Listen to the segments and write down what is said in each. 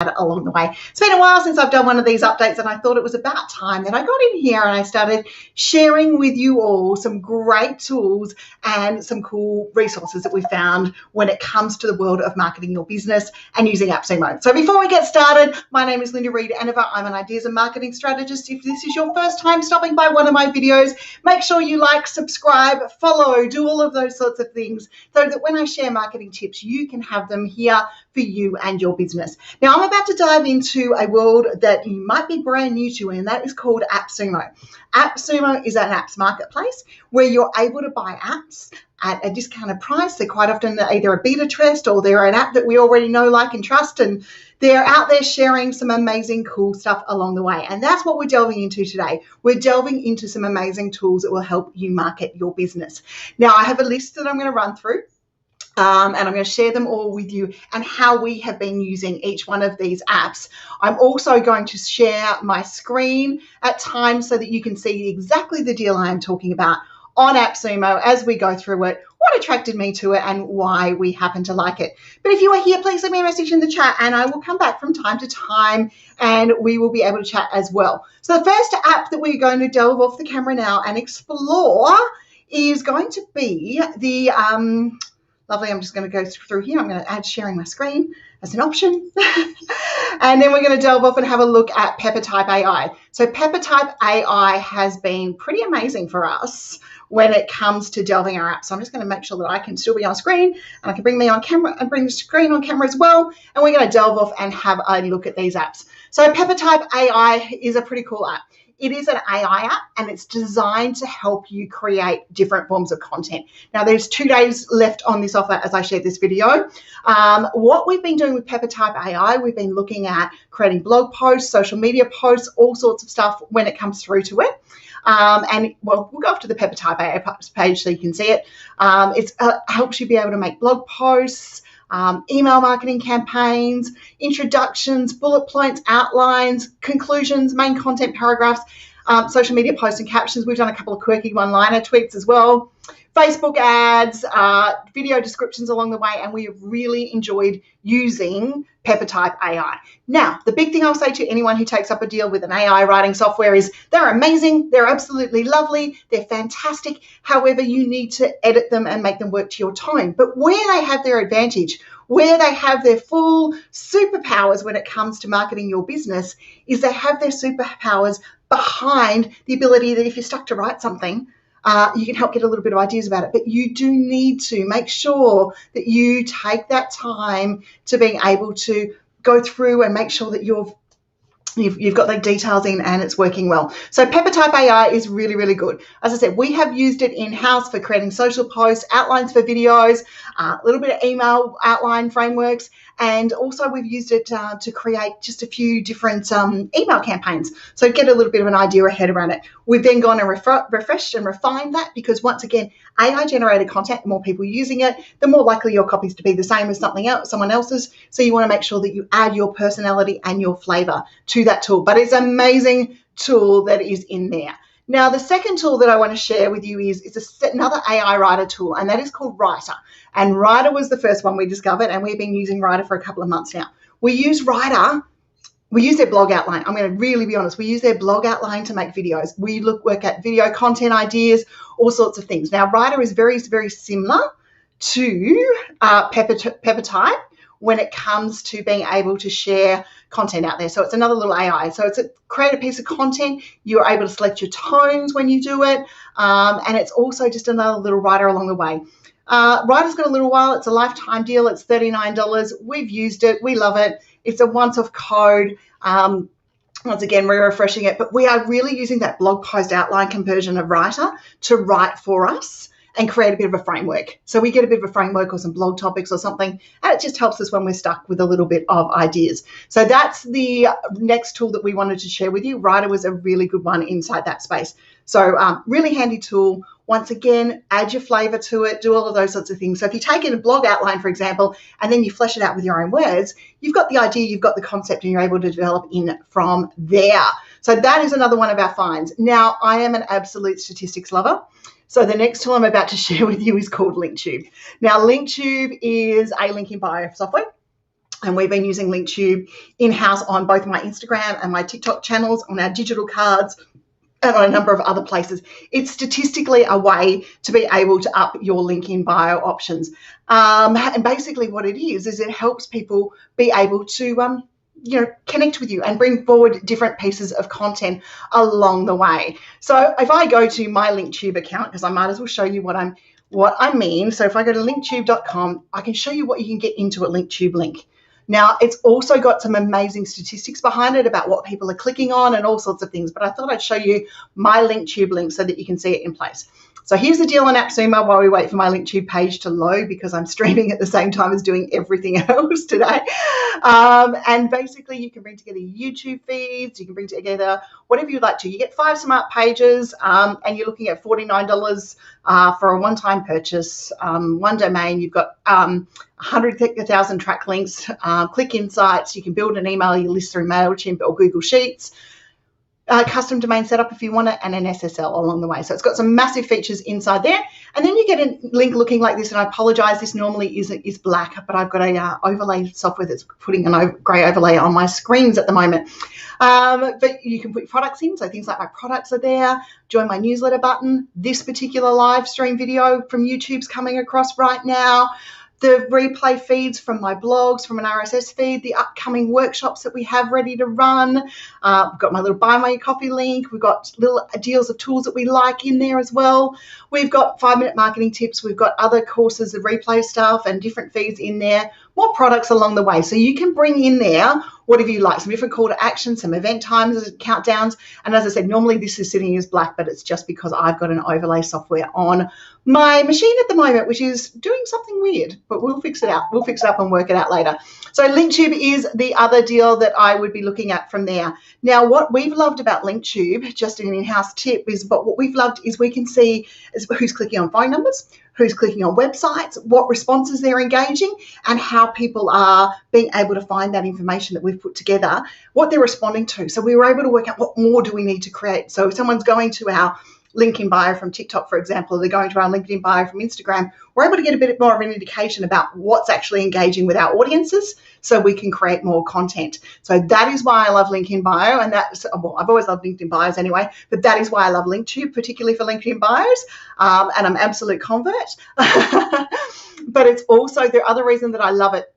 along the way. It's been a while since I've done one of these updates, and I thought it was about time that I got in here and I started sharing with you all some great tools and some cool resources that we found when it comes to the world of marketing your business and using Appsumo. So before we get started, my name is Reed-Enever. I'm an ideas and marketing strategist. If this is your first time stopping by one of my videos, make sure you like, subscribe, follow, do all of those sorts of things so that when I share marketing tips, you can have them here for you and your business. Now, I'm about to dive into a world that you might be brand new to, and that is called Appsumo. Appsumo is an apps marketplace where you're able to buy apps at a discounted price. They're quite often either a beta test or they're an app that we already know, like, and trust, and they're out there sharing some amazing, cool stuff along the way. And that's what we're delving into today. We're delving into some amazing tools that will help you market your business. Now, I have a list that I'm going to run through. And I'm going to share them all with you and how we have been using each one of these apps. I'm also going to share my screen at times so that you can see exactly the deal I am talking about on Appsumo as we go through it, what attracted me to it and why we happen to like it. But if you are here, please leave me a message in the chat and I will come back from time to time and we will be able to chat as well. So the first app that we're going to delve off the camera now and explore is going to be the lovely. I'm just going to go through here. I'm going to add sharing my screen as an option. And then we're going to delve off and have a look at Peppertype AI. So Peppertype AI has been pretty amazing for us when it comes to delving our apps. So I'm just going to make sure that I can still be on screen and I can bring me on camera and bring the screen on camera as well. And we're going to delve off and have a look at these apps. So Peppertype AI is a pretty cool app. It is an AI app and it's designed to help you create different forms of content. Now, there's 2 days left on this offer as I share this video. What we've been doing with Peppertype AI, we've been looking at creating blog posts, social media posts, all sorts of stuff when it comes through to it. We'll go off to the Peppertype AI page so you can see it. It helps you be able to make blog posts, email marketing campaigns, introductions, bullet points, outlines, conclusions, main content paragraphs, social media posts and captions. We've done a couple of quirky one-liner tweets as well, Facebook ads, video descriptions along the way, and we have really enjoyed using Peppertype AI. Now, the big thing I'll say to anyone who takes up a deal with an AI writing software is they're amazing, they're absolutely lovely, they're fantastic. However, you need to edit them and make them work to your tone. But where they have their advantage, where they have their full superpowers when it comes to marketing your business, is they have their superpowers behind the ability that if you're stuck to write something, you can help get a little bit of ideas about it, but you do need to make sure that you take that time to being able to go through and make sure that you've got the details in and it's working well. So Peppertype AI is really, really good. As I said, we have used it in-house for creating social posts, outlines for videos, a little bit of email outline frameworks, and also we've used it to create just a few different email campaigns. So get a little bit of an idea ahead around it. We've then gone and refreshed and refined that because once again, AI generated content, the more people using it, the more likely your copies to be the same as someone else's. So you want to make sure that you add your personality and your flavor to that tool. But it's an amazing tool that is in there. Now, the second tool that I want to share with you is another AI writer tool, and that is called Rytr. And Rytr was the first one we discovered, and we've been using Rytr for a couple of months now. We use Rytr. We use their blog outline. I'm going to really be honest. We use their blog outline to make videos. We work at video content ideas, all sorts of things. Now, Rytr is very, very similar to Peppertype when it comes to being able to share content out there. So it's another little AI. So it's create a piece of content. You're able to select your tones when you do it. And it's also just another little writer along the way. Rytr's got a little while. It's a lifetime deal. It's $39. We've used it. We love it. It's a once-off code. Once again, we're refreshing it. But we are really using that blog post outline conversion of Rytr to write for us and create a bit of a framework. So we get a bit of a framework or some blog topics or something, and it just helps us when we're stuck with a little bit of ideas. So that's the next tool that we wanted to share with you. Rytr was a really good one inside that space. So really handy tool. Once again, add your flavor to it, do all of those sorts of things. So if you take in a blog outline, for example, and then you flesh it out with your own words, you've got the idea, you've got the concept, and you're able to develop in from there. So that is another one of our finds. Now, I am an absolute statistics lover. So the next tool I'm about to share with you is called LinkTube. Now, LinkTube is a link in bio software. And we've been using LinkTube in-house on both my Instagram and my TikTok channels, on our digital cards, and on a number of other places. It's statistically a way to be able to up your link in bio options. And basically what it is it helps people be able to connect with you and bring forward different pieces of content along the way. So if I go to my LinkTube account, because I might as well show you what I mean. So if I go to linktube.com, I can show you what you can get into a LinkTube link. Now, it's also got some amazing statistics behind it about what people are clicking on and all sorts of things, but I thought I'd show you my LinkTube link so that you can see it in place. So here's the deal on Appsumo while we wait for my LinkTube page to load, because I'm streaming at the same time as doing everything else today. And basically, you can bring together YouTube feeds, you can bring together whatever you'd like to. You get 5 smart pages, and you're looking at $49 for a one-time purchase, one domain. You've got 100,000 track links, click insights. You can build an email list through MailChimp or Google Sheets. Custom domain setup if you want it, and an SSL along the way. So it's got some massive features inside there. And then you get a link looking like this, and I apologize, this normally is black, but I've got a overlay software that's putting a grey overlay on my screens at the moment. But you can put products in, so things like my products are there, join my newsletter button. This particular live stream video from YouTube's coming across right now. The replay feeds from my blogs, from an RSS feed, the upcoming workshops that we have ready to run. We've got my little buy my coffee link. We've got little deals of tools that we like in there as well. We've got 5-minute marketing tips. We've got other courses of replay stuff and different feeds in there. More products along the way. So you can bring in there whatever you like, some different call to action, some event times, countdowns. And as I said, normally this is sitting as black, but it's just because I've got an overlay software on my machine at the moment, which is doing something weird, but we'll fix it out. We'll fix it up and work it out later. So LinkTube is the other deal that I would be looking at from there. Now, what we've loved about LinkTube, just an in-house tip, but what we've loved is we can see who's clicking on phone numbers, who's clicking on websites, what responses they're engaging, and how people are being able to find that information that we've put together, what they're responding to. So we were able to work out what more do we need to create. So if someone's going to our link in bio from TikTok, for example, or they're going to our LinkedIn bio from Instagram, we're able to get a bit more of an indication about what's actually engaging with our audiences so we can create more content. So that is why I love LinkedIn bio, and that's, well, I've always loved LinkedIn bios anyway, but that is why I love LinkTube, particularly for LinkedIn bios, and I'm an absolute convert. But it's also, the other reason that I love it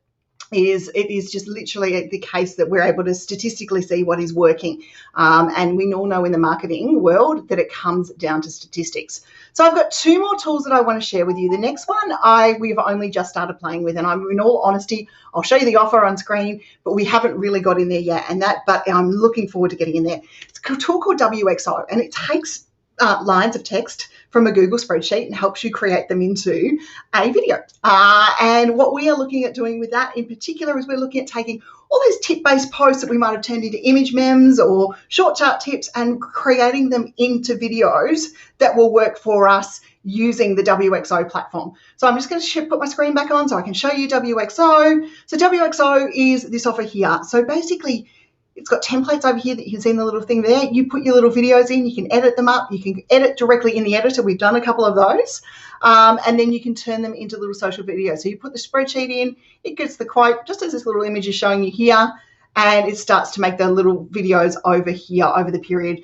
is it is just literally the case that we're able to statistically see what is working. And we all know in the marketing world that it comes down to statistics. So I've got 2 more tools that I want to share with you. The next one we've only just started playing with, and I'm, in all honesty, I'll show you the offer on screen, but we haven't really got in there yet. But I'm looking forward to getting in there. It's a tool called WOXO, and it takes lines of text from a Google spreadsheet and helps you create them into a video. And what we are looking at doing with that in particular is we're looking at taking all those tip-based posts that we might have turned into image memes or short chart tips and creating them into videos that will work for us using the WOXO platform. So I'm just going to put my screen back on so I can show you WOXO. So WOXO is this offer here. So basically, it's got templates over here that you can see in the little thing there. You put your little videos in, you can edit them up, you can edit directly in the editor. We've done a couple of those. And then you can turn them into little social videos. So you put the spreadsheet in, it gets the quote, just as this little image is showing you here, and it starts to make the little videos over here over the period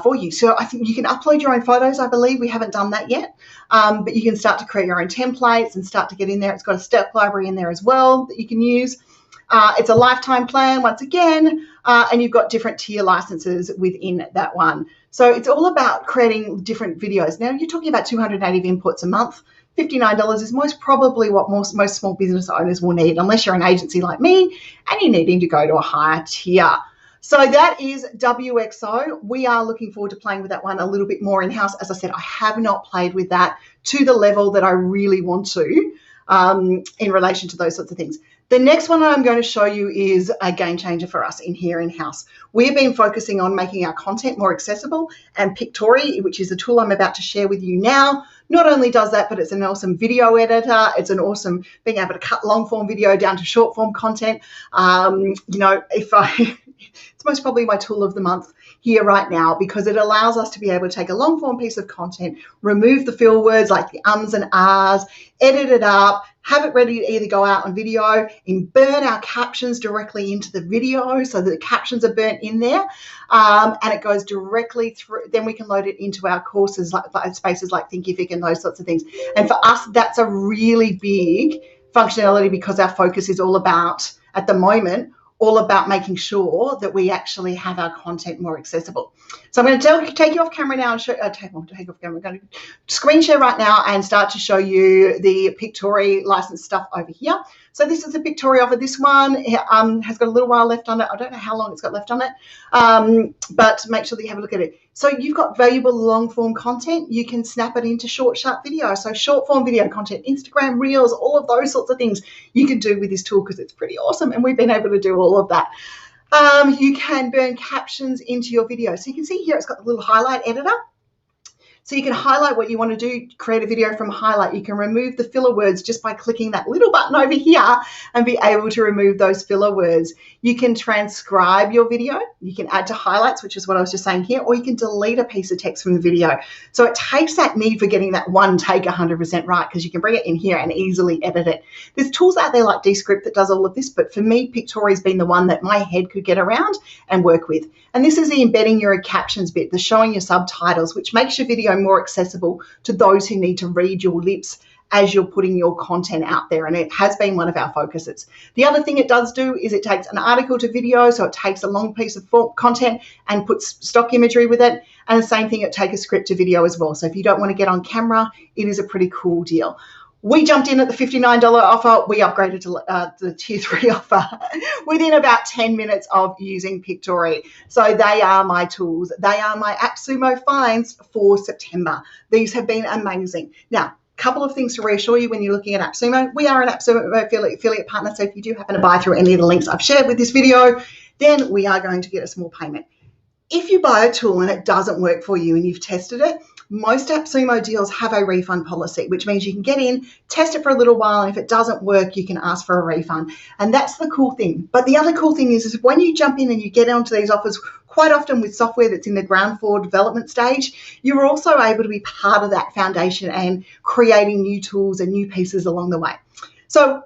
for you. So I think you can upload your own photos, I believe. We haven't done that yet. But you can start to create your own templates and start to get in there. It's got a step library in there as well that you can use. It's a lifetime plan once again, and you've got different tier licenses within that one. So it's all about creating different videos. Now you're talking about 200 native inputs a month. $59 is most probably what most small business owners will need, unless you're an agency like me and you're needing to go to a higher tier. So that is WOXO. We are looking forward to playing with that one a little bit more in-house. As I said, I have not played with that to the level that I really want to in relation to those sorts of things. The next one I'm going to show you is a game changer for us in-house. We've been focusing on making our content more accessible, and Pictory, which is a tool I'm about to share with you now, not only does that, but it's an awesome video editor. It's an awesome being able to cut long form video down to short form content. You know, if I it's most probably my tool of the month here right now, because it allows us to be able to take a long form piece of content, remove the fill words like the ums and ahs, edit it up, have it ready to either go out on video, and burn our captions directly into the video so that the captions are burnt in there, and it goes directly through. Then we can load it into our courses, like spaces like Thinkific and those sorts of things. And for us, that's a really big functionality, because our focus is all about, at the moment, all about making sure that we actually have our content more accessible. So I'm going to take you off camera now and show, take off camera. I'm going to screen share right now and start to show you the Pictory license stuff over here. So this is a Pictory offer. This one has got a little while left on it. I don't know how long it's got left on it, but make sure that you have a look at it. So you've got valuable long form content. You can snap it into short, sharp video. So short form video content, Instagram Reels, all of those sorts of things you can do with this tool, because it's pretty awesome. And we've been able to do all of that. You can burn captions into your video. So you can see here it's got the little highlight editor. So you can highlight what you want to do, create a video from highlight. You can remove the filler words just by clicking that little button over here and be able to remove those filler words. You can transcribe your video. You can add to highlights, which is what I was just saying here, or you can delete a piece of text from the video. So it takes that need for getting that one take 100% right, because you can bring it in here and easily edit it. There's tools out there like Descript that does all of this, but for me, Pictory's been the one that my head could get around and work with. And this is the embedding your captions bit, the showing your subtitles, which makes your video more accessible to those who need to read your lips as you're putting your content out there. And it has been one of our focuses. The other thing it does do is it takes an article to video. So it takes a long piece of content and puts stock imagery with it. And the same thing, it takes a script to video as well. So if you don't want to get on camera, it is a pretty cool deal. We jumped in at the $59 offer. We upgraded to the tier 3 offer within about 10 minutes of using Pictory. So they are my tools. They are my Appsumo finds for September. These have been amazing. Now, a couple of things to reassure you when you're looking at Appsumo. We are an Appsumo affiliate partner. So if you do happen to buy through any of the links I've shared with this video, then we are going to get a small payment. If you buy a tool and it doesn't work for you and you've tested it, most Apsumo deals have a refund policy, which means you can get in, test it for a little while, and if it doesn't work, you can ask for a refund. And that's the cool thing. But the other cool thing is when you jump in and you get onto these offers, quite often with software that's in the ground floor development stage, you're also able to be part of that foundation and creating new tools and new pieces along the way. So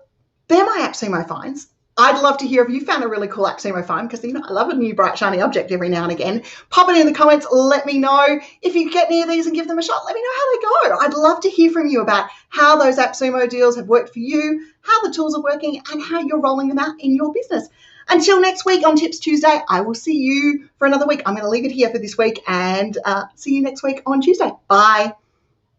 they're my Apsumo finds. I'd love to hear if you found a really cool Apsumo find, because I love a new bright shiny object every now and again. Pop it in the comments, let me know. If you get any of these and give them a shot, let me know how they go. I'd love to hear from you about how those Apsumo deals have worked for you, how the tools are working, and how you're rolling them out in your business. Until next week on Tips Tuesday, I will see you for another week. I'm going to leave it here for this week and see you next week on Tuesday. Bye.